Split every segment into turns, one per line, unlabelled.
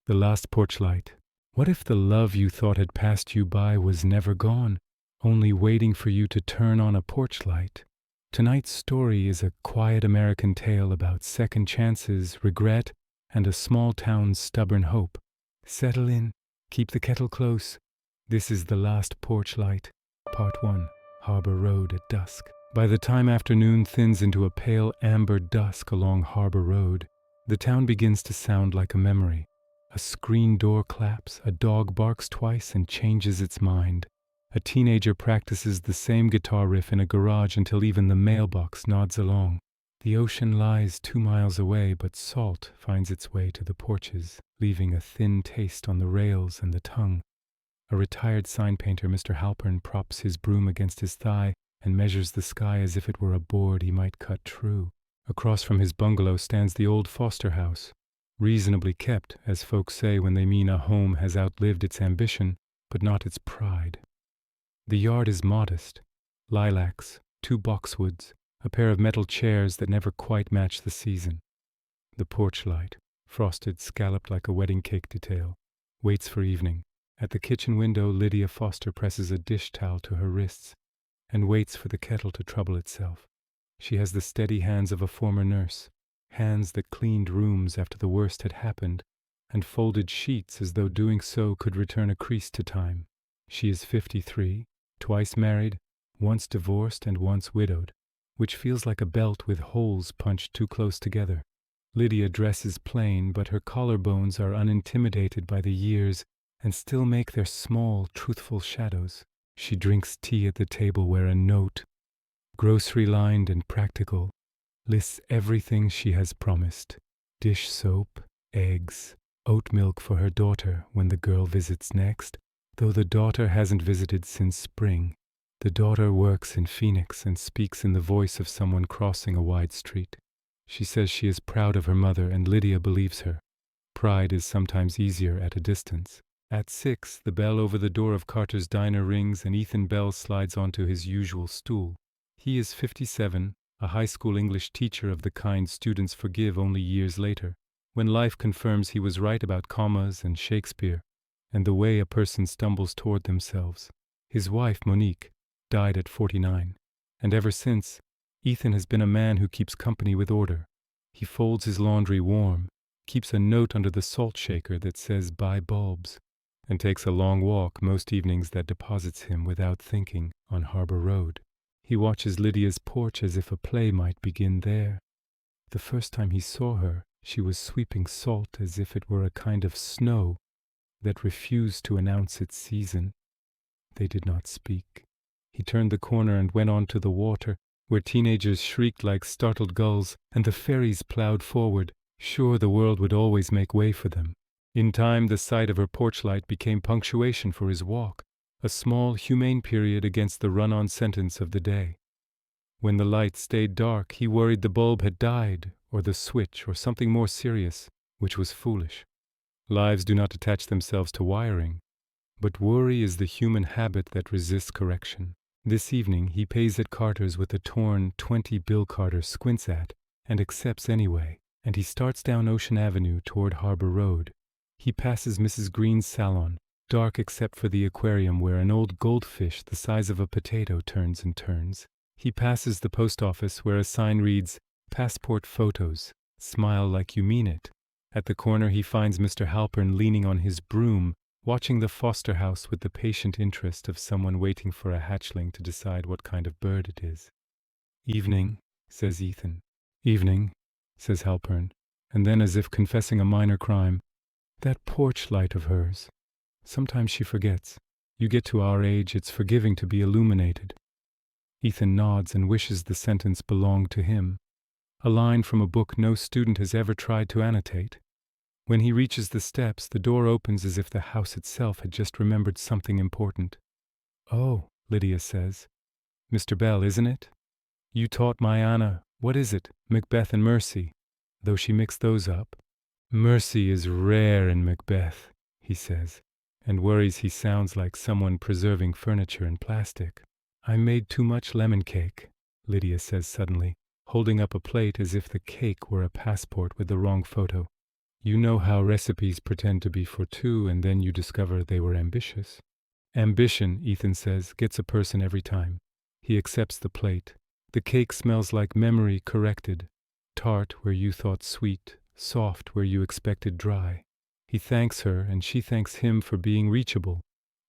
The Last Porch Light. What if the love you thought had passed you by was never gone, only waiting for you to turn on a porch light? Tonight's story is a quiet American tale about second chances, regret, and a small town's stubborn hope. Settle in, keep the kettle close. This is The Last Porch Light, Part 1, Harbor Road at dusk. By the time afternoon thins into a pale amber dusk along Harbor Road, the town begins to sound like a memory. A screen door claps, a dog barks twice and changes its mind. A teenager practices the same guitar riff in a garage until even the mailbox nods along. The ocean lies 2 miles away, but salt finds its way to the porches, leaving a thin taste on the rails and the tongue. A retired sign painter, Mr. Halpern, props his broom against his thigh and measures the sky as if it were a board he might cut true. Across from his bungalow stands the old Foster house. Reasonably kept, as folks say when they mean a home has outlived its ambition, but not its pride. The yard is modest. Lilacs, 2 boxwoods, a pair of metal chairs that never quite match the season. The porch light, frosted, scalloped like a wedding cake detail, waits for evening. At the kitchen window, Lydia Foster presses a dish towel to her wrists and waits for the kettle to trouble itself. She has the steady hands of a former nurse, hands that cleaned rooms after the worst had happened and folded sheets as though doing so could return a crease to time. She is 53, twice married, once divorced and once widowed, which feels like a belt with holes punched too close together. Lydia dresses plain, but her collarbones are unintimidated by the years and still make their small, truthful shadows. She drinks tea at the table where a note, grocery-lined and practical, lists everything she has promised: dish soap, eggs, oat milk for her daughter when the girl visits next, though the daughter hasn't visited since spring. The daughter works in Phoenix and speaks in the voice of someone crossing a wide street. She says she is proud of her mother, and Lydia believes her. Pride is sometimes easier at a distance. At 6, the bell over the door of Carter's diner rings and Ethan Bell slides onto his usual stool. He is 57, a high school English teacher of the kind students forgive only years later, when life confirms he was right about commas and Shakespeare, and the way a person stumbles toward themselves. His wife, Monique, died at 49, and ever since, Ethan has been a man who keeps company with order. He folds his laundry warm, keeps a note under the salt shaker that says "buy bulbs," and takes a long walk most evenings that deposits him without thinking on Harbor Road. He watches Lydia's porch as if a play might begin there. The first time he saw her, she was sweeping salt as if it were a kind of snow that refused to announce its season. They did not speak. He turned the corner and went on to the water, where teenagers shrieked like startled gulls, and the ferries plowed forward, sure the world would always make way for them. In time, the sight of her porch light became punctuation for his walk, a small, humane period against the run-on sentence of the day. When the light stayed dark, he worried the bulb had died, or the switch, or something more serious, which was foolish. Lives do not attach themselves to wiring, but worry is the human habit that resists correction. This evening, he pays at Carter's with a torn 20 bill Carter squints at and accepts anyway, and he starts down Ocean Avenue toward Harbor Road. He passes Mrs. Green's salon, dark except for the aquarium where an old goldfish the size of a potato turns and turns. He passes the post office where a sign reads, "Passport photos, smile like you mean it." At the corner he finds Mr. Halpern leaning on his broom, watching the Foster house with the patient interest of someone waiting for a hatchling to decide what kind of bird it is. "Evening," says Ethan. "Evening," says Halpern, and then, as if confessing a minor crime, "That porch light of hers. Sometimes she forgets. You get to our age, it's forgiving to be illuminated." Ethan nods and wishes the sentence belonged to him, a line from a book no student has ever tried to annotate. When he reaches the steps, the door opens as if the house itself had just remembered something important. "Oh," Lydia says. "Mr. Bell, isn't it? You taught my Anna, what is it, Macbeth and Mercy, though she mixed those up." "Mercy is rare in Macbeth," he says, and worries he sounds like someone preserving furniture in plastic. "I made too much lemon cake," Lydia says suddenly, holding up a plate as if the cake were a passport with the wrong photo. You know how recipes pretend to be for two and then you discover they were ambitious. Ambition, Ethan says, gets a person every time. He accepts the plate. The cake smells like memory corrected. Tart where you thought sweet, soft where you expected dry. He thanks her and she thanks him for being reachable.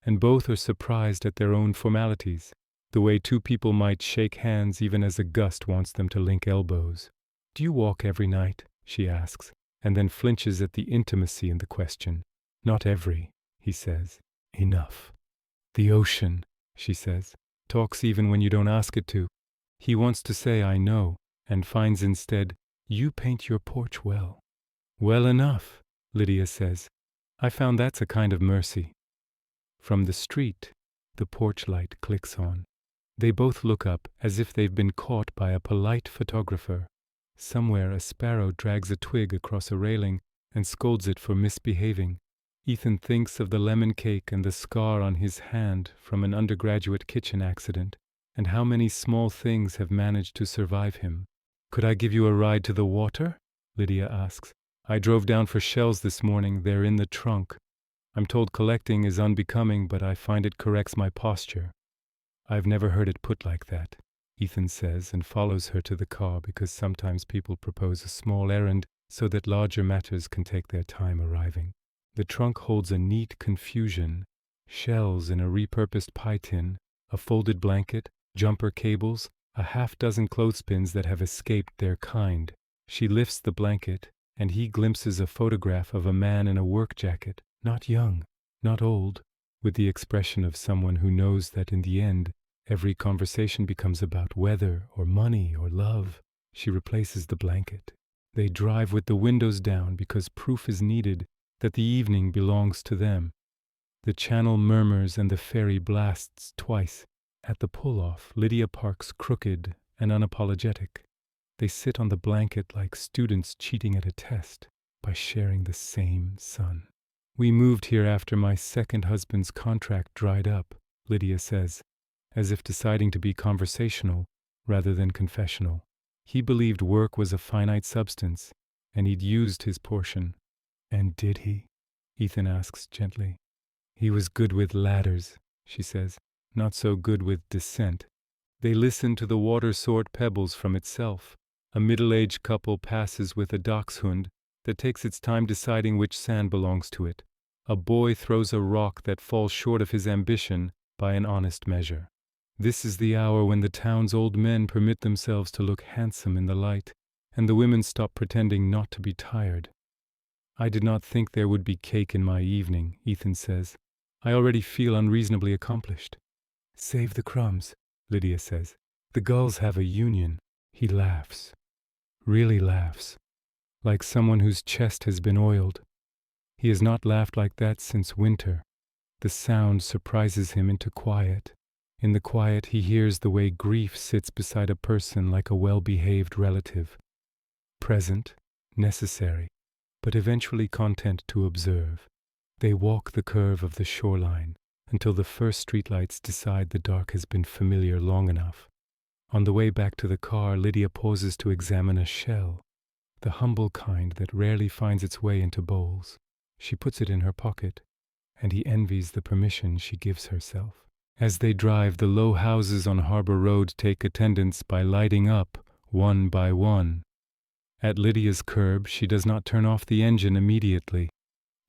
And both are surprised at their own formalities, the way two people might shake hands even as a gust wants them to link elbows. Do you walk every night? She asks, and then flinches at the intimacy in the question. Not every, he says. Enough. The ocean, she says, talks even when you don't ask it to. He wants to say I know, and finds instead, you paint your porch well. Well enough, Lydia says. I found that's a kind of mercy. From the street, the porch light clicks on. They both look up as if they've been caught by a polite photographer. Somewhere a sparrow drags a twig across a railing and scolds it for misbehaving. Ethan thinks of the lemon cake and the scar on his hand from an undergraduate kitchen accident, and how many small things have managed to survive him. Could I give you a ride to the water? Lydia asks. I drove down for shells this morning. They're in the trunk. I'm told collecting is unbecoming, but I find it corrects my posture. I've never heard it put like that, Ethan says, and follows her to the car because sometimes people propose a small errand so that larger matters can take their time arriving. The trunk holds a neat confusion: shells in a repurposed pie tin, a folded blanket, jumper cables, a half-dozen clothespins that have escaped their kind. She lifts the blanket, and he glimpses a photograph of a man in a work jacket, not young, not old, with the expression of someone who knows that in the end, every conversation becomes about weather or money or love. She replaces the blanket. They drive with the windows down because proof is needed that the evening belongs to them. The channel murmurs and the ferry blasts twice. At the pull-off, Lydia parks crooked and unapologetic. They sit on the blanket like students cheating at a test by sharing the same sun. We moved here after my second husband's contract dried up, Lydia says, as if deciding to be conversational rather than confessional. He believed work was a finite substance, and he'd used his portion. And did he? Ethan asks gently. He was good with ladders, she says, not so good with descent. They listen to the water sort pebbles from itself. A middle-aged couple passes with a dachshund that takes its time deciding which sand belongs to it. A boy throws a rock that falls short of his ambition by an honest measure. This is the hour when the town's old men permit themselves to look handsome in the light, and the women stop pretending not to be tired. I did not think there would be cake in my evening, Ethan says. I already feel unreasonably accomplished. Save the crumbs, Lydia says. The gulls have a union. He laughs. Really laughs. Like someone whose chest has been oiled. He has not laughed like that since winter. The sound surprises him into quiet. In the quiet he hears the way grief sits beside a person like a well-behaved relative. Present, necessary, but eventually content to observe. They walk the curve of the shoreline until the first streetlights decide the dark has been familiar long enough. On the way back to the car, Lydia pauses to examine a shell, the humble kind that rarely finds its way into bowls. She puts it in her pocket, and he envies the permission she gives herself. As they drive, the low houses on Harbor Road take attendance by lighting up, one by one. At Lydia's curb, she does not turn off the engine immediately.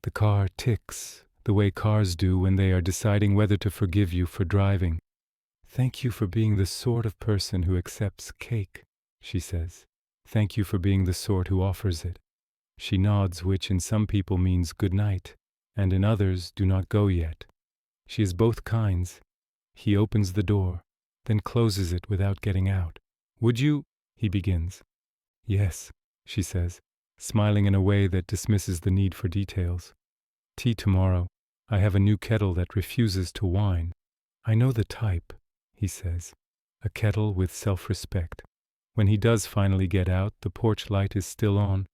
The car ticks, the way cars do when they are deciding whether to forgive you for driving. Thank you for being the sort of person who accepts cake, she says. Thank you for being the sort who offers it. She nods, which in some people means good night, and in others, do not go yet. She is both kinds. He opens the door, then closes it without getting out. Would you? He begins. Yes, she says, smiling in a way that dismisses the need for details. Tea tomorrow. I have a new kettle that refuses to whine. I know the type, he says. A kettle with self-respect. When he does finally get out, the porch light is still on,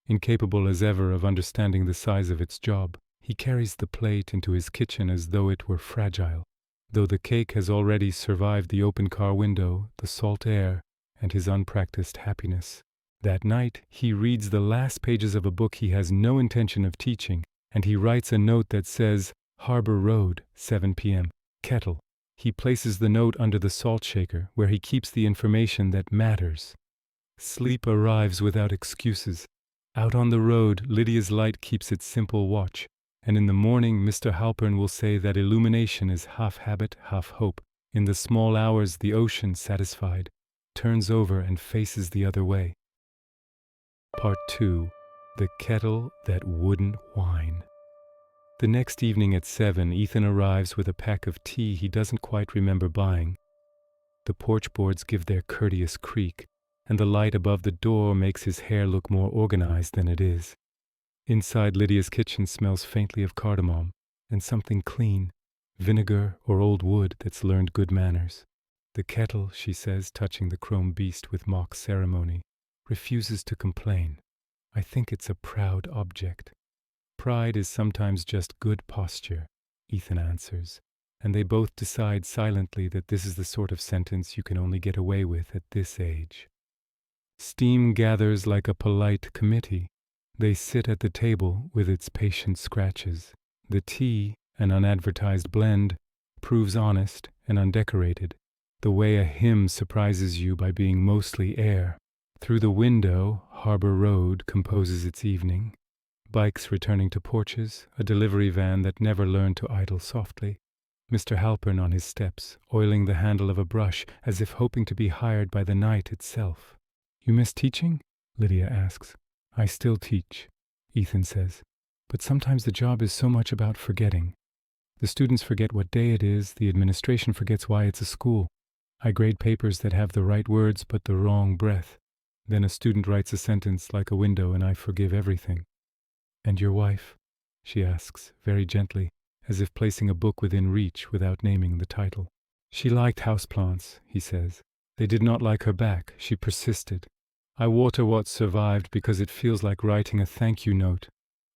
incapable as ever of understanding the size of its job. He carries the plate into his kitchen as though it were fragile, though the cake has already survived the open car window, the salt air, and his unpracticed happiness. That night, he reads the last pages of a book he has no intention of teaching, and he writes a note that says, Harbor Road, 7 p.m., Kettle. He places the note under the salt shaker, where he keeps the information that matters. Sleep arrives without excuses. Out on the road, Lydia's light keeps its simple watch, and in the morning Mr. Halpern will say that illumination is half habit, half hope. In the small hours, the ocean, satisfied, turns over and faces the other way. Part 2. The Kettle That Wouldn't Whine. The next evening at 7, Ethan arrives with a pack of tea he doesn't quite remember buying. The porch boards give their courteous creak, and the light above the door makes his hair look more organized than it is. Inside, Lydia's kitchen smells faintly of cardamom and something clean, vinegar or old wood that's learned good manners. The kettle, she says, touching the chrome beast with mock ceremony, refuses to complain. I think it's a proud object. Pride is sometimes just good posture, Ethan answers, and they both decide silently that this is the sort of sentence you can only get away with at this age. Steam gathers like a polite committee. They sit at the table with its patient scratches. The tea, an unadvertised blend, proves honest and undecorated, the way a hymn surprises you by being mostly air. Through the window, Harbor Road composes its evening. Bikes returning to porches, a delivery van that never learned to idle softly. Mr. Halpern on his steps, oiling the handle of a brush as if hoping to be hired by the night itself. You miss teaching? Lydia asks. I still teach, Ethan says, but sometimes the job is so much about forgetting. The students forget what day it is, the administration forgets why it's a school. I grade papers that have the right words but the wrong breath. Then a student writes a sentence like a window and I forgive everything. And your wife? She asks, very gently, as if placing a book within reach without naming the title. She liked houseplants, he says. They did not like her back. She persisted. I water what survived because it feels like writing a thank you note.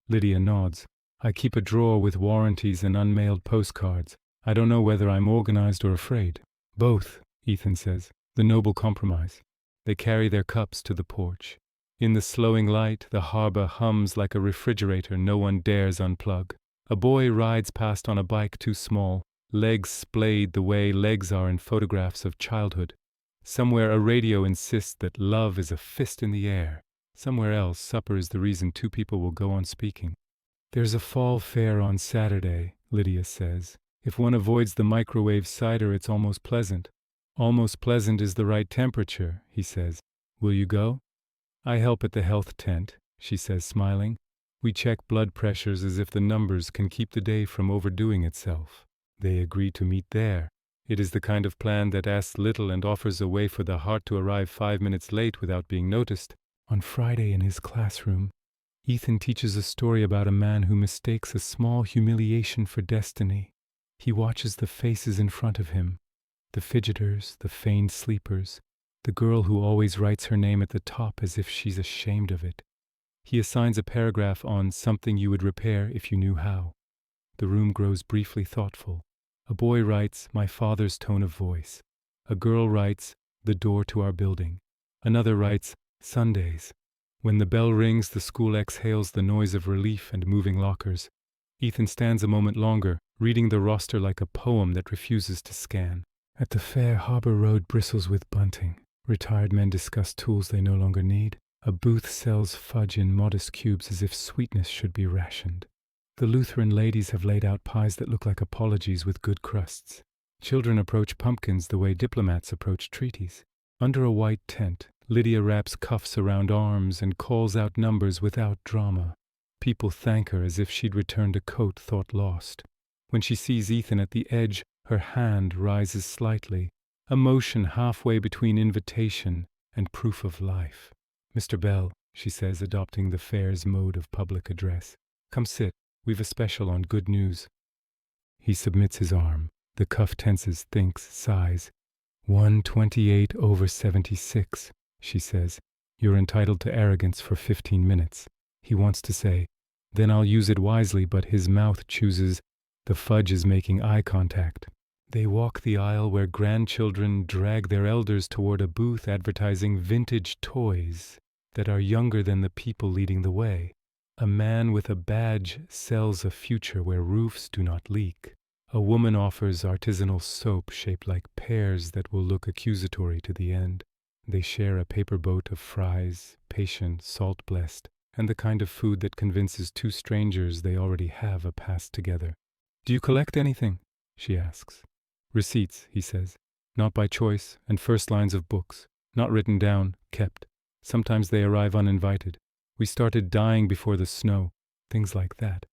Lydia nods. I keep a drawer with warranties and unmailed postcards. I don't know whether I'm organized or afraid. Both, Ethan says. The noble compromise. They carry their cups to the porch. In the slowing light, the harbor hums like a refrigerator no one dares unplug. A boy rides past on a bike too small, legs splayed the way legs are in photographs of childhood. Somewhere a radio insists that love is a fist in the air. Somewhere else, supper is the reason two people will go on speaking. There's a fall fair on Saturday, Lydia says. If one avoids the microwave cider, it's almost pleasant. Almost pleasant is the right temperature, he says. Will you go? I help at the health tent, she says, smiling. We check blood pressures as if the numbers can keep the day from overdoing itself. They agree to meet there. It is the kind of plan that asks little and offers a way for the heart to arrive 5 minutes late without being noticed. On Friday in his classroom, Ethan teaches a story about a man who mistakes a small humiliation for destiny. He watches the faces in front of him, the fidgeters, the feigned sleepers, the girl who always writes her name at the top as if she's ashamed of it. He assigns a paragraph on something you would repair if you knew how. The room grows briefly thoughtful. A boy writes, my father's tone of voice. A girl writes, the door to our building. Another writes, Sundays. When the bell rings, the school exhales the noise of relief and moving lockers. Ethan stands a moment longer, reading the roster like a poem that refuses to scan. At the fair, Harbor Road bristles with bunting. Retired men discuss tools they no longer need. A booth sells fudge in modest cubes as if sweetness should be rationed. The Lutheran ladies have laid out pies that look like apologies with good crusts. Children approach pumpkins the way diplomats approach treaties. Under a white tent, Lydia wraps cuffs around arms and calls out numbers without drama. People thank her as if she'd returned a coat thought lost. When she sees Ethan at the edge, her hand rises slightly, a motion halfway between invitation and proof of life. Mr. Bell, she says, adopting the fair's mode of public address. Come sit. We've a special on good news. He submits his arm. The cuff tenses, thinks, sighs. 128/76, she says. You're entitled to arrogance for 15 minutes. He wants to say, then I'll use it wisely, but his mouth chooses, the fudge is making eye contact. They walk the aisle where grandchildren drag their elders toward a booth advertising vintage toys. that are younger than the people leading the way. A man with a badge sells a future where roofs do not leak. A woman offers artisanal soap shaped like pears that will look accusatory to the end. They share a paper boat of fries, patient, salt-blessed, and the kind of food that convinces two strangers they already have a past together. "Do you collect anything?" she asks. "Receipts," he says. "Not by choice, and first lines of books. Not written down, kept. Sometimes they arrive uninvited. We started dying before the snow. Things like that.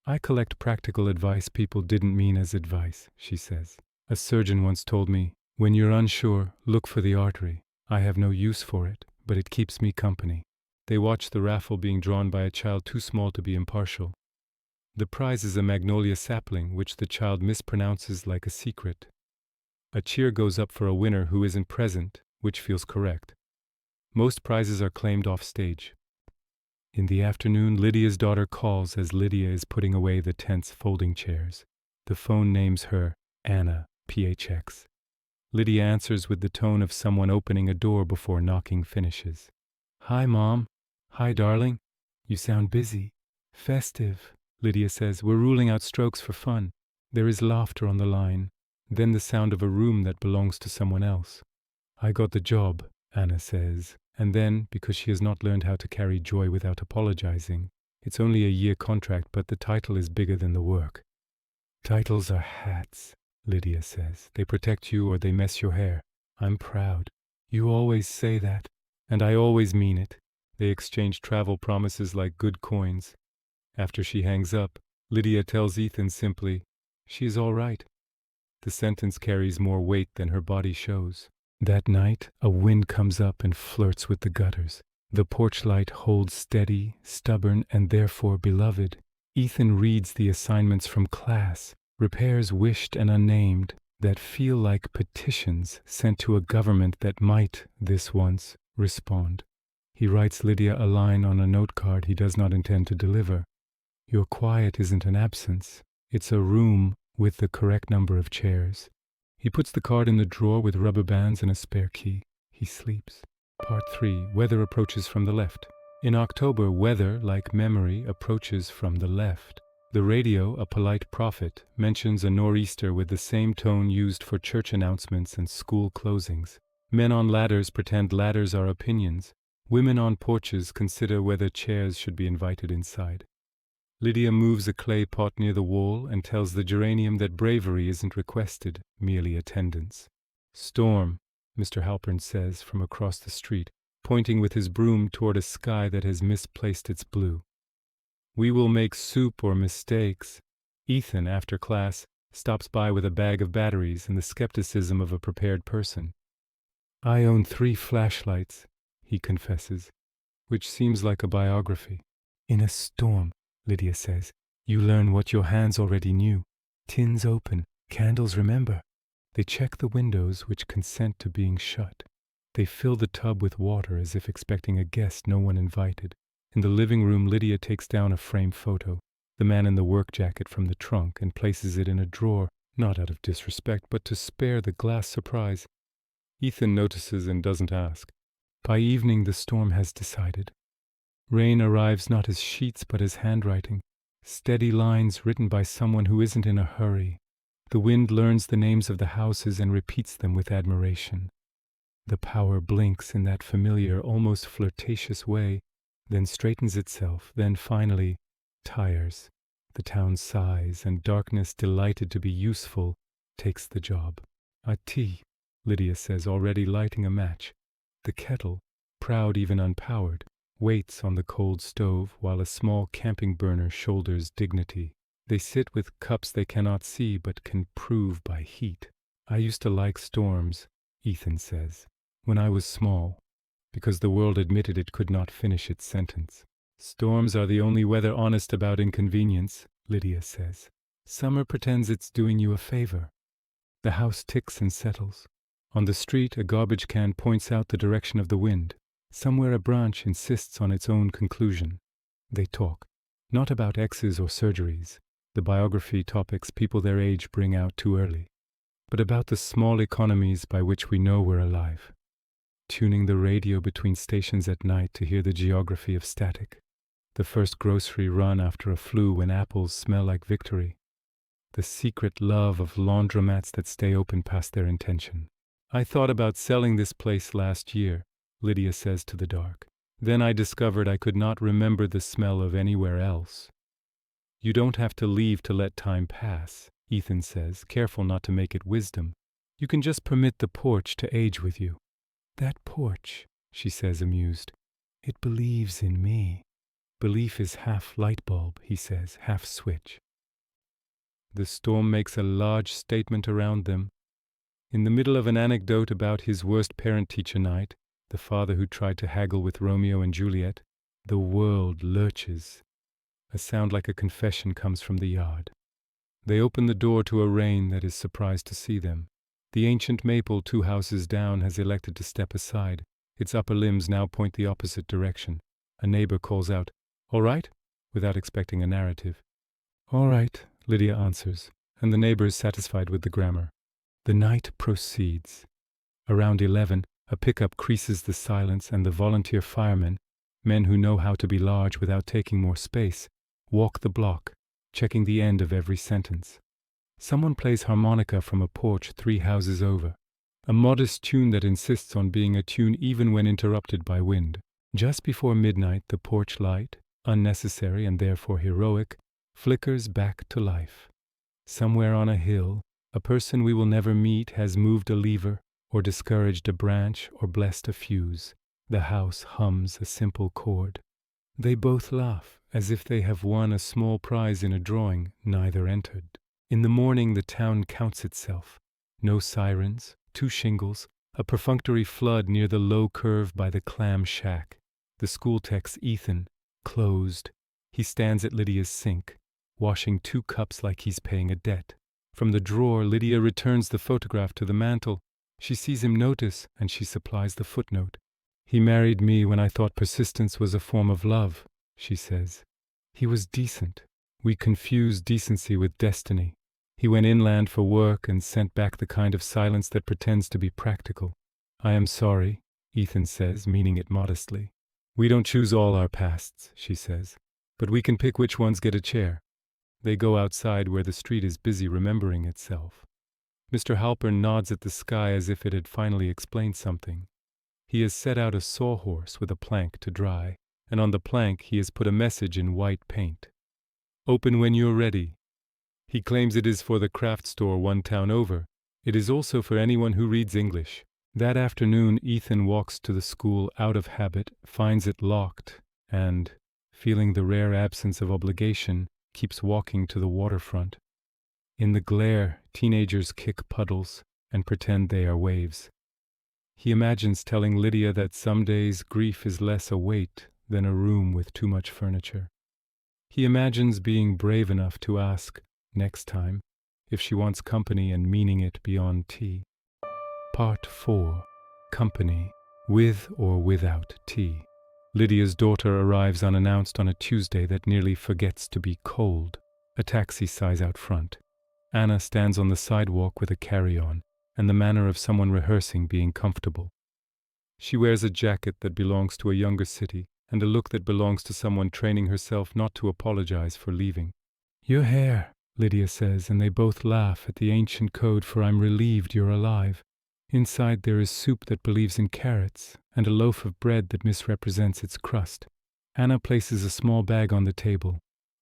I collect practical advice people didn't mean as advice," she says. "A surgeon once told me, when you're unsure, look for the artery. I have no use for it, but it keeps me company." They watch the raffle being drawn by a child too small to be impartial. The prize is a magnolia sapling, which the child mispronounces like a secret. A cheer goes up for a winner who isn't present, which feels correct. Most prizes are claimed off stage. In the afternoon, Lydia's daughter calls as Lydia is putting away the tense folding chairs. The phone names her Anna, PHX. Lydia answers with the tone of someone opening a door before knocking finishes. "Hi, Mom." "Hi, darling. You sound busy." "Festive," Lydia says. "We're ruling out strokes for fun." There is laughter on the line, then the sound of a room that belongs to someone else. "I got the job," Anna says, and then, because she has not learned how to carry joy without apologizing, it's only a year contract, but the title is bigger than the work. "Titles are hats," Lydia says. "They protect you or they mess your hair. I'm proud." "You always say that." "And I always mean it." They exchange travel promises like good coins. After she hangs up, Lydia tells Ethan simply, "She's all right." The sentence carries more weight than her body shows. That night, a wind comes up and flirts with the gutters. The porch light holds steady, stubborn, and therefore beloved. Ethan reads the assignments from class, repairs wished and unnamed, that feel like petitions sent to a government that might, this once, respond. He writes Lydia a line on a note card he does not intend to deliver. "Your quiet isn't an absence. It's a room with the correct number of chairs." He puts the card in the drawer with rubber bands and a spare key. He sleeps. Part 3. Weather approaches from the left. In October, weather, like memory, approaches from the left. The radio, a polite prophet, mentions a nor'easter with the same tone used for church announcements and school closings. Men on ladders pretend ladders are opinions. Women on porches consider whether chairs should be invited inside. Lydia moves a clay pot near the wall and tells the geranium that bravery isn't requested, merely attendance. "Storm," Mr. Halpern says from across the street, pointing with his broom toward a sky that has misplaced its blue. "We will make soup or mistakes." Ethan, after class, stops by with a bag of batteries and the skepticism of a prepared person. "I own 3 flashlights," he confesses, which seems like a biography. "In a storm," Lydia says, "you learn what your hands already knew. Tins open, candles remember." They check the windows, which consent to being shut. They fill the tub with water as if expecting a guest no one invited. In the living room, Lydia takes down a framed photo, the man in the work jacket, from the trunk and places it in a drawer, not out of disrespect, but to spare the glass surprise. Ethan notices and doesn't ask. By evening, the storm has decided. Rain arrives not as sheets but as handwriting, steady lines written by someone who isn't in a hurry. The wind learns the names of the houses and repeats them with admiration. The power blinks in that familiar, almost flirtatious way, then straightens itself, then finally tires. The town sighs, and darkness, delighted to be useful, takes the job. "A tea," Lydia says, already lighting a match. The kettle, proud even unpowered, waits on the cold stove while a small camping burner shoulders dignity. They sit with cups they cannot see but can prove by heat. "I used to like storms," Ethan says, "when I was small, because the world admitted it could not finish its sentence." "Storms are the only weather honest about inconvenience," Lydia says. "Summer pretends it's doing you a favor." The house ticks and settles. On the street, a garbage can points out the direction of the wind. Somewhere a branch insists on its own conclusion. They talk, not about exes or surgeries, the biography topics people their age bring out too early, but about the small economies by which we know we're alive. tuning the radio between stations at night to hear the geography of static. The first grocery run after a flu when apples smell like victory. The secret love of laundromats that stay open past their intention. I thought about selling this place last year, Lydia says to the dark. Then I discovered I could not remember the smell of anywhere else. You don't have to leave to let time pass, Ethan says, careful not to make it wisdom. You can just permit the porch to age with you. That porch, she says, amused. It believes in me. Belief is half light bulb, he says, half switch. The storm makes a large statement around them. In the middle of an anecdote about his worst parent-teacher night, the father who tried to haggle with Romeo and Juliet, the world lurches. A sound like a confession comes from the yard. They open the door to a rain that is surprised to see them. The ancient maple 2 houses down has elected to step aside. Its upper limbs now point the opposite direction. A neighbor calls out, "All right?" without expecting a narrative. "All right," Lydia answers, and the neighbor is satisfied with the grammar. The night proceeds. Around 11, a pickup creases the silence and the volunteer firemen, men who know how to be large without taking more space, walk the block, checking the end of every sentence. Someone plays harmonica from a porch 3 houses over, a modest tune that insists on being a tune even when interrupted by wind. Just before midnight, the porch light, unnecessary and therefore heroic, flickers back to life. Somewhere on a hill, a person we will never meet has moved a lever, or discouraged a branch, or blessed a fuse. The house hums a simple chord. They both laugh, as if they have won a small prize in a drawing neither entered. In the morning the town counts itself. No sirens, 2 shingles, a perfunctory flood near the low curve by the clam shack. The school texts Ethan, closed. He stands at Lydia's sink, washing 2 cups like he's paying a debt. From the drawer, Lydia returns the photograph to the mantel. She sees him notice, and she supplies the footnote. "He married me when I thought persistence was a form of love," she says. "He was decent. We confused decency with destiny. He went inland for work and sent back the kind of silence that pretends to be practical. I am sorry," Ethan says, meaning it modestly. "We don't choose all our pasts," she says, "but we can pick which ones get a chair." They go outside where the street is busy remembering itself. Mr. Halpern nods at the sky as if it had finally explained something. He has set out a sawhorse with a plank to dry, and on the plank he has put a message in white paint. "Open when you're ready." He claims it is for the craft store 1 town over. It is also for anyone who reads English. That afternoon Ethan walks to the school out of habit, finds it locked, and, feeling the rare absence of obligation, keeps walking to the waterfront. In the glare, teenagers kick puddles and pretend they are waves. He imagines telling Lydia that some days grief is less a weight than a room with too much furniture. He imagines being brave enough to ask, next time, if she wants company and meaning it beyond tea. Part 4. Company, with or without tea. Lydia's daughter arrives unannounced on a Tuesday that nearly forgets to be cold. A taxi sighs out front. Anna stands on the sidewalk with a carry-on, and the manner of someone rehearsing being comfortable. She wears a jacket that belongs to a younger city, and a look that belongs to someone training herself not to apologize for leaving. "Your hair," Lydia says, and they both laugh at the ancient code for "I'm relieved you're alive." Inside there is soup that believes in carrots, and a loaf of bread that misrepresents its crust. Anna places a small bag on the table.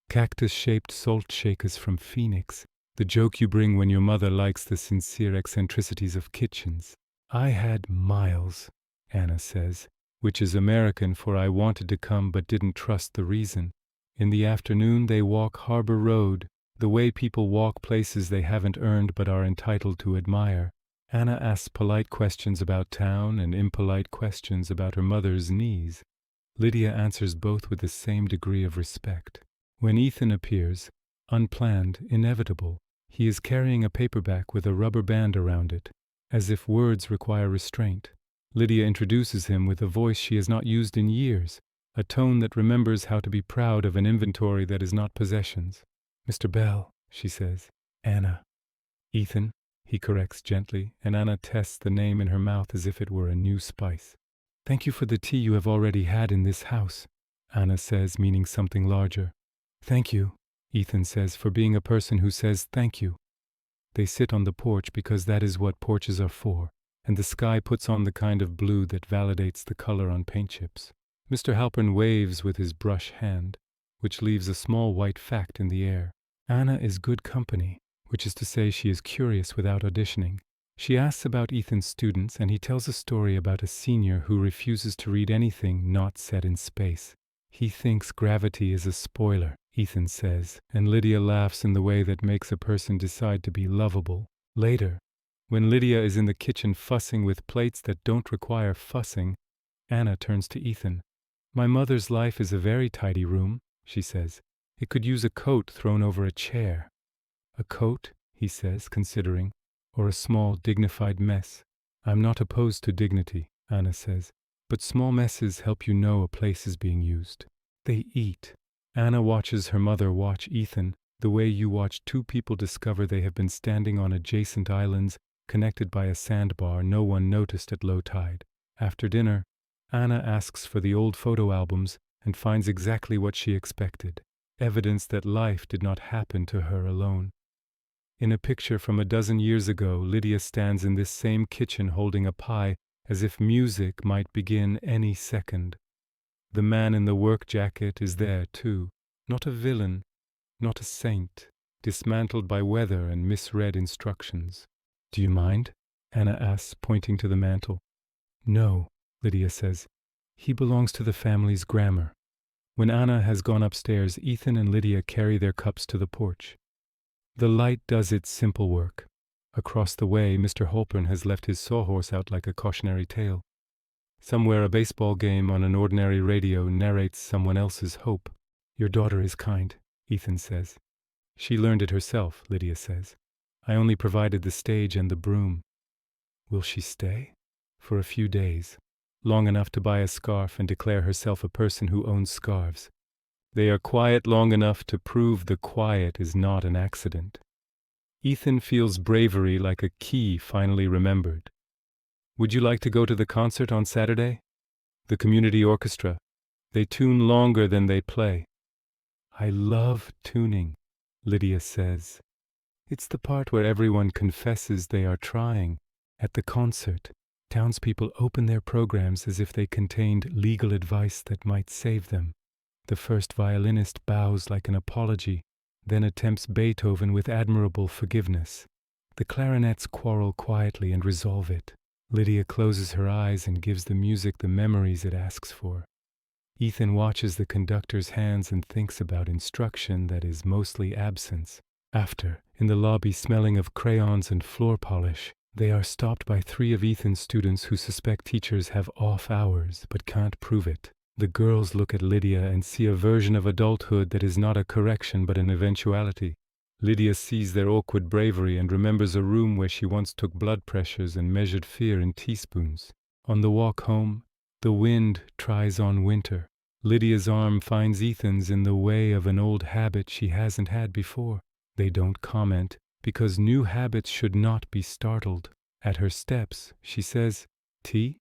Cactus-shaped salt shakers from Phoenix, the joke you bring when your mother likes the sincere eccentricities of kitchens. "I had miles," Anna says, which is American for "I wanted to come but didn't trust the reason." In the afternoon they walk Harbor Road, the way people walk places they haven't earned but are entitled to admire. Anna asks polite questions about town and impolite questions about her mother's knees. Lydia answers both with the same degree of respect. When Ethan appears, unplanned, inevitable, he is carrying a paperback with a rubber band around it, as if words require restraint. Lydia introduces him with a voice she has not used in years, a tone that remembers how to be proud of an inventory that is not possessions. "Mr. Bell," she says. "Anna." "Ethan." he corrects gently, and Anna tests the name in her mouth as if it were a new spice. Thank you for the tea you have already had in this house, Anna says, meaning something larger. Thank you, Ethan says, for being a person who says thank you. They sit on the porch because that is what porches are for, and the sky puts on the kind of blue that validates the color on paint chips. Mr. Halpern waves with his brush hand, which leaves a small white fact in the air. Anna is good company, which is to say she is curious without auditioning. She asks about Ethan's students, and he tells a story about a senior who refuses to read anything not set in space. He thinks gravity is a spoiler, Ethan says, and Lydia laughs in the way that makes a person decide to be lovable. Later, when Lydia is in the kitchen fussing with plates that don't require fussing, Anna turns to Ethan. My mother's life is a very tidy room, she says. It could use a coat thrown over a chair. A coat, he says, considering, or a small, dignified mess. I'm not opposed to dignity, Anna says, but small messes help you know a place is being used. They eat. Anna watches her mother watch Ethan, the way you watch two people discover they have been standing on adjacent islands connected by a sandbar no one noticed at low tide. After dinner, Anna asks for the old photo albums and finds exactly what she expected, evidence that life did not happen to her alone. In a picture from a dozen years ago, Lydia stands in this same kitchen holding a pie as if music might begin any second. The man in the work jacket is there too, not a villain, not a saint, dismantled by weather and misread instructions. Do you mind? Anna asks, pointing to the mantel. No, Lydia says. He belongs to the family's grammar. When Anna has gone upstairs, Ethan and Lydia carry their cups to the porch. The light does its simple work. Across the way, Mr. Halpern has left his sawhorse out like a cautionary tale. Somewhere a baseball game on an ordinary radio narrates someone else's hope. Your daughter is kind, Ethan says. She learned it herself, Lydia says. I only provided the stage and the broom. Will she stay? For a few days. Long enough to buy a scarf and declare herself a person who owns scarves. They are quiet long enough to prove the quiet is not an accident. Ethan feels bravery like a key finally remembered. Would you like to go to the concert on Saturday? The community orchestra. They tune longer than they play. I love tuning, Lydia says. It's the part where everyone confesses they are trying. At the concert, townspeople open their programs as if they contained legal advice that might save them. The first violinist bows like an apology, then attempts Beethoven with admirable forgiveness. The clarinets quarrel quietly and resolve it. Lydia closes her eyes and gives the music the memories it asks for. Ethan watches the conductor's hands and thinks about instruction that is mostly absence. After, in the lobby smelling of crayons and floor polish, they are stopped by 3 of Ethan's students who suspect teachers have off hours but can't prove it. The girls look at Lydia and see a version of adulthood that is not a correction but an eventuality. Lydia sees their awkward bravery and remembers a room where she once took blood pressures and measured fear in teaspoons. On the walk home, the wind tries on winter. Lydia's arm finds Ethan's in the way of an old habit she hasn't had before. They don't comment, because new habits should not be startled. At her steps, she says, "Tea?"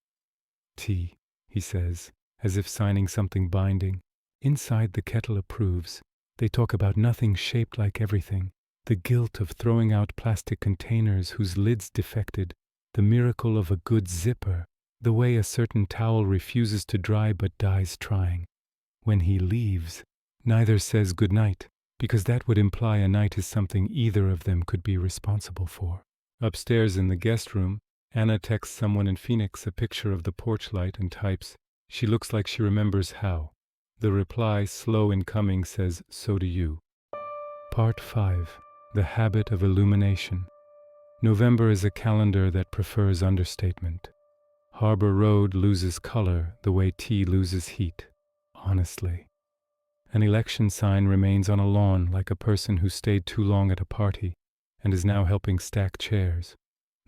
"Tea," he says, as if signing something binding. Inside, the kettle approves. They talk about nothing shaped like everything. The guilt of throwing out plastic containers whose lids defected. The miracle of a good zipper. The way a certain towel refuses to dry but dies trying. When he leaves, neither says good night, because that would imply a night is something either of them could be responsible for. Upstairs in the guest room, Anna texts someone in Phoenix a picture of the porch light and types, "She looks like she remembers how." The reply, slow in coming, says, "So do you." Part 5. The Habit of Illumination. November is a calendar that prefers understatement. Harbor Road loses color the way tea loses heat, honestly. An election sign remains on a lawn like a person who stayed too long at a party and is now helping stack chairs.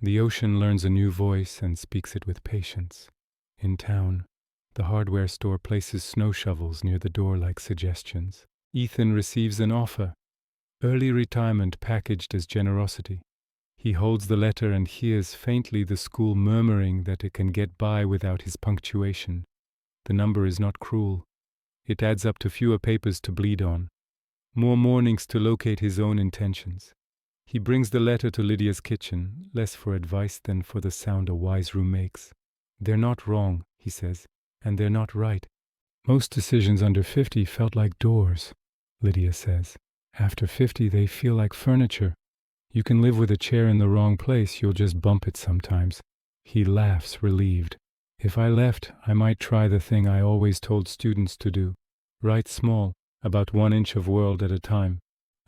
The ocean learns a new voice and speaks it with patience. In town, the hardware store places snow shovels near the door like suggestions. Ethan receives an offer, early retirement packaged as generosity. He holds the letter and hears faintly the school murmuring that it can get by without his punctuation. The number is not cruel. It adds up to fewer papers to bleed on, more mornings to locate his own intentions. He brings the letter to Lydia's kitchen, less for advice than for the sound a wise room makes. They're not wrong, he says, and they're not right. Most decisions under 50 felt like doors, Lydia says. After 50, they feel like furniture. You can live with a chair in the wrong place, you'll just bump it sometimes. He laughs, relieved. If I left, I might try the thing I always told students to do. Write small, about 1 inch of world at a time.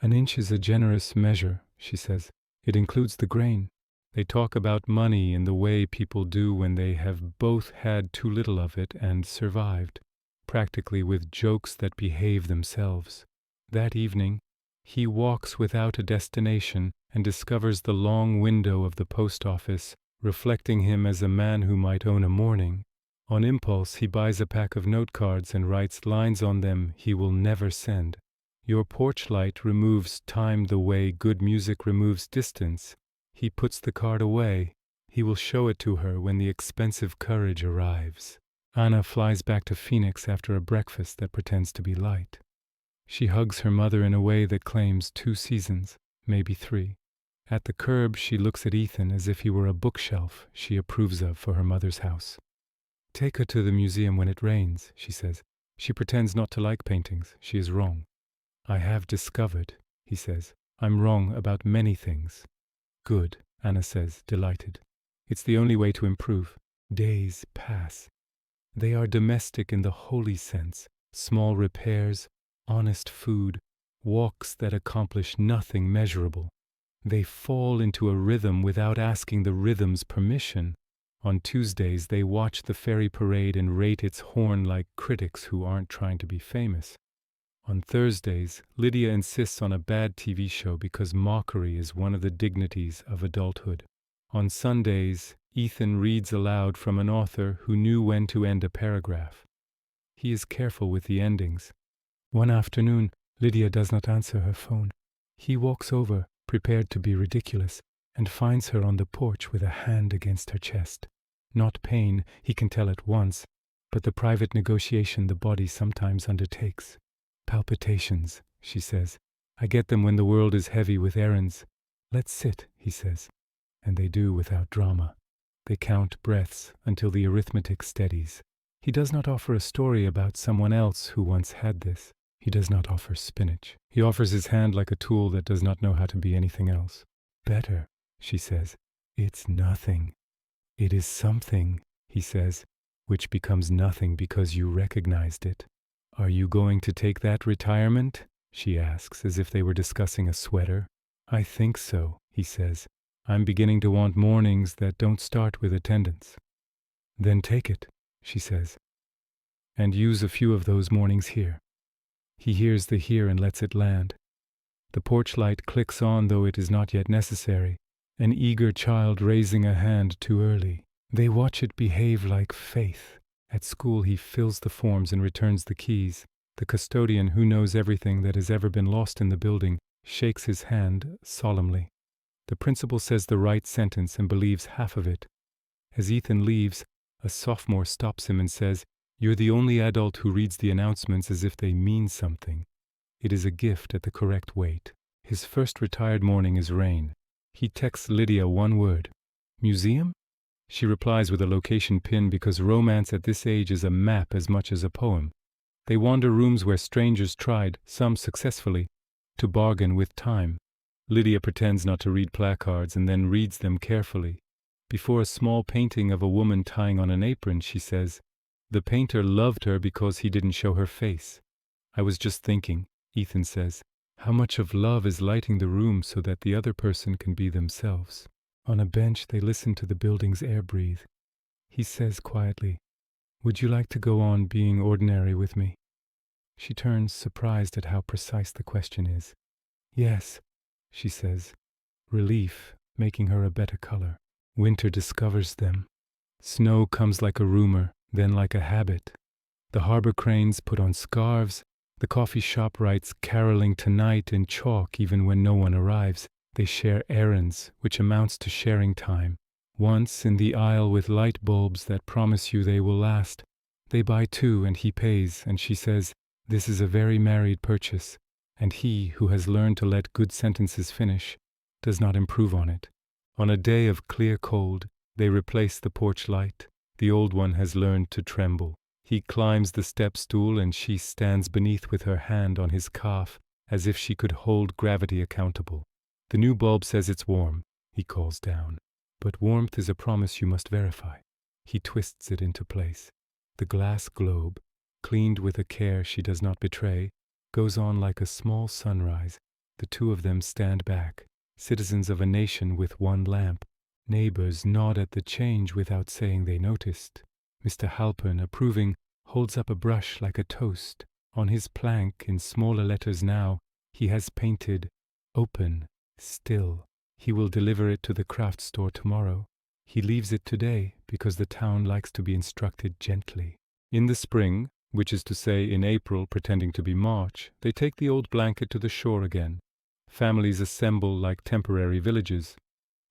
An inch is a generous measure, she says. It includes the grain. They talk about money in the way people do when they have both had too little of it and survived, practically with jokes that behave themselves. That evening, he walks without a destination and discovers the long window of the post office, reflecting him as a man who might own a morning. On impulse, he buys a pack of note cards and writes lines on them he will never send. Your porch light removes time the way good music removes distance. He puts the card away. He will show it to her when the expensive courage arrives. Anna flies back to Phoenix after a breakfast that pretends to be light. She hugs her mother in a way that claims 2 seasons, maybe 3. At the curb, she looks at Ethan as if he were a bookshelf she approves of for her mother's house. Take her to the museum when it rains, she says. She pretends not to like paintings. She is wrong. I have discovered, he says. I'm wrong about many things. Good, Anna says, delighted. It's the only way to improve. Days pass. They are domestic in the holy sense. Small repairs, honest food, walks that accomplish nothing measurable. They fall into a rhythm without asking the rhythm's permission. On Tuesdays, they watch the ferry parade and rate its horn like critics who aren't trying to be famous. On Thursdays, Lydia insists on a bad TV show because mockery is one of the dignities of adulthood. On Sundays, Ethan reads aloud from an author who knew when to end a paragraph. He is careful with the endings. One afternoon, Lydia does not answer her phone. He walks over, prepared to be ridiculous, and finds her on the porch with a hand against her chest. Not pain, he can tell at once, but the private negotiation the body sometimes undertakes. Palpitations, she says. I get them when the world is heavy with errands. Let's sit, he says. And they do without drama. They count breaths until the arithmetic steadies. He does not offer a story about someone else who once had this. He does not offer spinach. He offers his hand like a tool that does not know how to be anything else. Better, she says. It's nothing. It is something, he says, which becomes nothing because you recognized it. Are you going to take that retirement? She asks, as if they were discussing a sweater. I think so, he says. I'm beginning to want mornings that don't start with attendance. Then take it, she says, and use a few of those mornings here. He hears the here and lets it land. The porch light clicks on, though it is not yet necessary. An eager child raising a hand too early. They watch it behave like faith. At school, he fills the forms and returns the keys. The custodian, who knows everything that has ever been lost in the building, shakes his hand solemnly. The principal says the right sentence and believes half of it. As Ethan leaves, a sophomore stops him and says, "You're the only adult who reads the announcements as if they mean something." It is a gift at the correct weight. His first retired morning is rain. He texts Lydia one word. Museum? She replies with a location pin because romance at this age is a map as much as a poem. They wander rooms where strangers tried, some successfully, to bargain with time. Lydia pretends not to read placards and then reads them carefully. Before a small painting of a woman tying on an apron, she says, "The painter loved her because he didn't show her face." I was just thinking, Ethan says, how much of love is lighting the room so that the other person can be themselves. On a bench, they listen to the building's air breathe. He says quietly, "Would you like to go on being ordinary with me?" She turns, surprised at how precise the question is. "Yes," she says, relief making her a better color. Winter discovers them. Snow comes like a rumor, then like a habit. The harbor cranes put on scarves. The coffee shop writes "caroling tonight" in chalk even when no one arrives. They share errands, which amounts to sharing time. Once in the aisle with light bulbs that promise you they will last. They buy two and he pays, and she says, "This is a very married purchase," and he, who has learned to let good sentences finish, does not improve on it. On a day of clear cold, they replace the porch light. The old one has learned to tremble. He climbs the step stool and she stands beneath with her hand on his calf, as if she could hold gravity accountable. The new bulb says it's warm. He calls down. But warmth is a promise you must verify. He twists it into place. The glass globe, cleaned with a care she does not betray, goes on like a small sunrise. The two of them stand back, citizens of a nation with one lamp. Neighbors nod at the change without saying they noticed. Mr. Halpern, approving, holds up a brush like a toast. On his plank, in smaller letters now, he has painted, "Open, still." He will deliver it to the craft store tomorrow. He leaves it today because the town likes to be instructed gently. In the spring, which is to say in April pretending to be March, they take the old blanket to the shore again. Families assemble like temporary villages.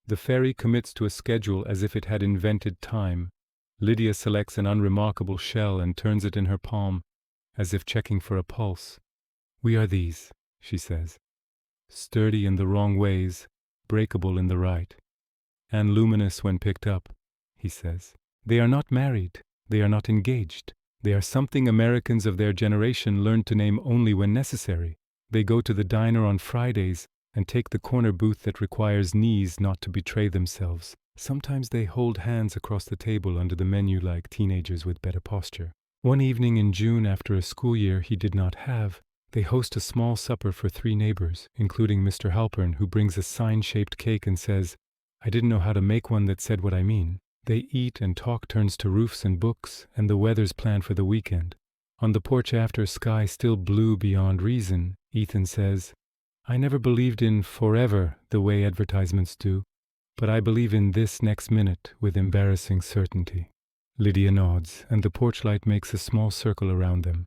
The ferry commits to a schedule as if it had invented time. Lydia selects an unremarkable shell and turns it in her palm, as if checking for a pulse. "We are these," she says. "Sturdy in the wrong ways, breakable in the right, and luminous when picked up," he says. "They are not married. They are not engaged. They are something Americans of their generation learn to name only when necessary. They go to the diner on Fridays and take the corner booth that requires knees not to betray themselves. Sometimes they hold hands across the table under the menu like teenagers with better posture. One evening in June after a school year he did not have, they host a small supper for 3 neighbors, including Mr. Halpern, who brings a sign-shaped cake and says, "I didn't know how to make one that said what I mean." They eat and talk turns to roofs and books and the weather's plan for the weekend. On the porch after sky still blue beyond reason, Ethan says, "I never believed in forever the way advertisements do, but I believe in this next minute with embarrassing certainty." Lydia nods, and the porch light makes a small circle around them,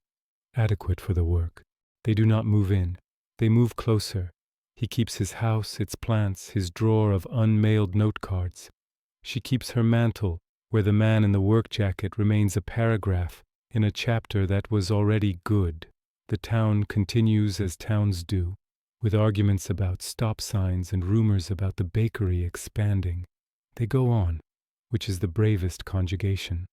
adequate for the work. They do not move in. They move closer. He keeps his house, its plants, his drawer of unmailed note cards. She keeps her mantle, where the man in the work jacket remains a paragraph in a chapter that was already good. The town continues as towns do, with arguments about stop signs and rumors about the bakery expanding. They go on, which is the bravest conjugation.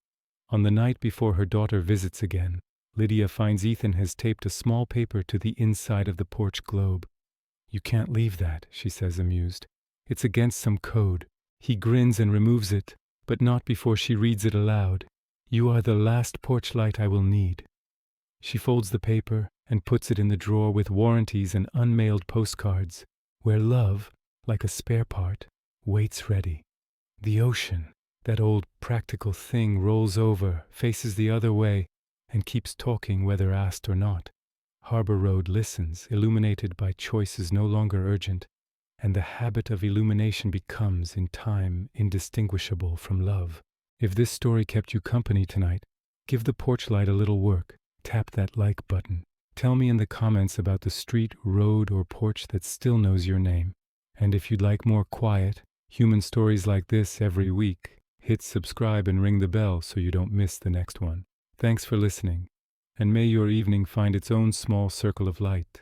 On the night before her daughter visits again, Lydia finds Ethan has taped a small paper to the inside of the porch globe. "You can't leave that," she says, amused. "It's against some code." He grins and removes it, but not before she reads it aloud. "You are the last porch light I will need." She folds the paper and puts it in the drawer with warranties and unmailed postcards, where love, like a spare part, waits ready. The ocean, that old practical thing, rolls over, faces the other way, and keeps talking whether asked or not. Harbor Road listens, illuminated by choices no longer urgent, and the habit of illumination becomes, in time, indistinguishable from love. If this story kept you company tonight, give the porch light a little work. Tap that like button. Tell me in the comments about the street, road, or porch that still knows your name. And if you'd like more quiet, human stories like this every week, hit subscribe and ring the bell so you don't miss the next one. Thanks for listening, and may your evening find its own small circle of light.